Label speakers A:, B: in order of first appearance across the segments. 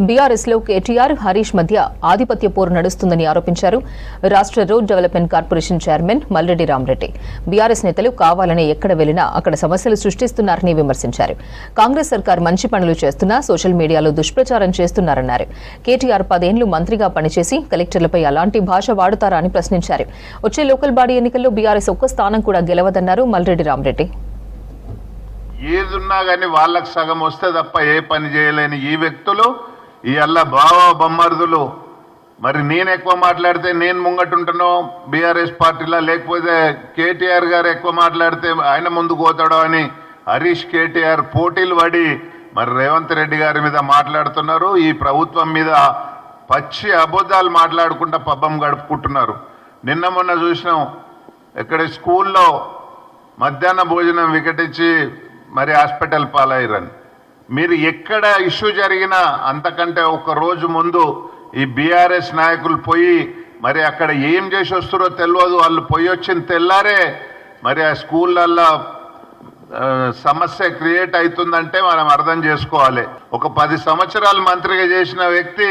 A: BRS లో కేటీఆర్ హరీష్ మధ్య ఆధిపత్య పోరు నడుస్తుందని ఆరోపించారు రాష్ట్ర road development corporation chairman Malreddy Rama Reddy. BRS నేతలు కావాలని ఎక్కడ వెళ్లినా అక్కడ సమస్యలు సృష్టిస్తున్నారని విమర్శించారు. కాంగ్రెస్ సర్కార్ మంచి పనులు చేస్తున్నా సోషల్ మీడియాలో దుష్ప్రచారం చేస్తున్నారన్నారు. కేటీఆర్ 10 ఏళ్లు మంత్రిగా పనిచేసి కలెక్టర్లపై అలాంటి భాష వాడుతారా అని ప్రశ్నించారు. వచ్చే లోకల్ బాడీ ఎన్నికల్లో బీఆర్ఎస్ ఒక్క స్థానం కూడా గెలవదన్నారు మల్రెడ్డి రామరెడ్డి.
B: ఏదున్నా కానీ వాళ్ళకి సగం వస్తే తప్ప ఏ పని చేయలేని ఈ వ్యక్తులు ఇవాళ బావ బొమ్మర్దులు మరి నేను ఎక్కువ మాట్లాడితే నేను ముంగటుంటానో బీఆర్ఎస్ పార్టీలో, లేకపోతే కేటీఆర్ గారు ఎక్కువ మాట్లాడితే ఆయన ముందుకు పోతాడో అని హరీష్ కేటీఆర్ పోటీలు పడి మరి రేవంత్ రెడ్డి గారి మీద మాట్లాడుతున్నారు. ఈ ప్రభుత్వం మీద పచ్చి అబద్ధాలు మాట్లాడుకుంటా పబ్బం గడుపుకుంటున్నారు. నిన్న మొన్న చూసినాం ఇక్కడ స్కూల్లో మధ్యాహ్న భోజనం వికటించి మరి హాస్పిటల్ పాలయ్యారని. మీరు ఎక్కడ ఇష్యూ జరిగినా అంతకంటే ఒక రోజు ముందు ఈ బీఆర్ఎస్ నాయకులు పోయి మరి అక్కడ ఏం చేసి వస్తారో తెలియదు. వాళ్ళు పోయి వచ్చిన తెల్లారే మరి ఆ స్కూళ్ళల్లో సమస్య క్రియేట్ అవుతుందంటే మనం అర్థం చేసుకోవాలి. ఒక 10 సంవత్సరాలు మంత్రిగా చేసిన వ్యక్తి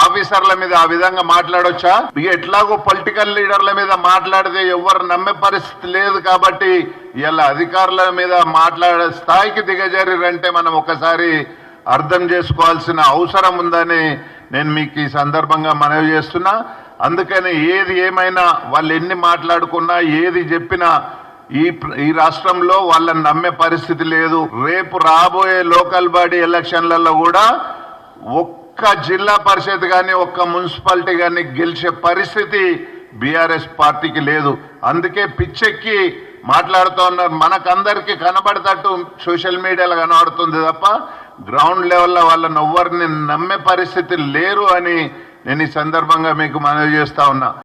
B: ఆఫీసర్ల మీద ఆ విధంగా మాట్లాడొచ్చా? ఇక ఎట్లాగో పొలిటికల్ లీడర్ల మీద మాట్లాడితే ఎవరు నమ్మే పరిస్థితి లేదు. కాబట్టి ఇలా అధికారుల మీద మాట్లాడే స్థాయికి దిగజారంటే మనం ఒకసారి అర్థం చేసుకోవాల్సిన అవసరం ఉందని నేను మీకు ఈ సందర్భంగా మనవి చేస్తున్నా. అందుకని ఏది ఏమైనా వాళ్ళు ఎన్ని మాట్లాడుకున్నా ఏది చెప్పినా ఈ రాష్ట్రంలో వాళ్ళని నమ్మే పరిస్థితి లేదు. రేపు రాబోయే లోకల్ బాడీ ఎలక్షన్లలో కూడా ఒక్క జిల్లా పరిషత్ కానీ ఒక్క మున్సిపాలిటీ కానీ గెలిచే పరిస్థితి బీఆర్ఎస్ పార్టీకి లేదు. అందుకే పిచ్చెక్కి మాట్లాడుతూ ఉన్నారు. మనకందరికీ కనబడతట్టు సోషల్ మీడియాలో కనబడుతుంది తప్ప గ్రౌండ్ లెవెల్లో వాళ్ళని ఎవ్వరిని నమ్మే పరిస్థితి లేరు అని నేను ఈ సందర్భంగా మీకు మనవి చేస్తా ఉన్నా.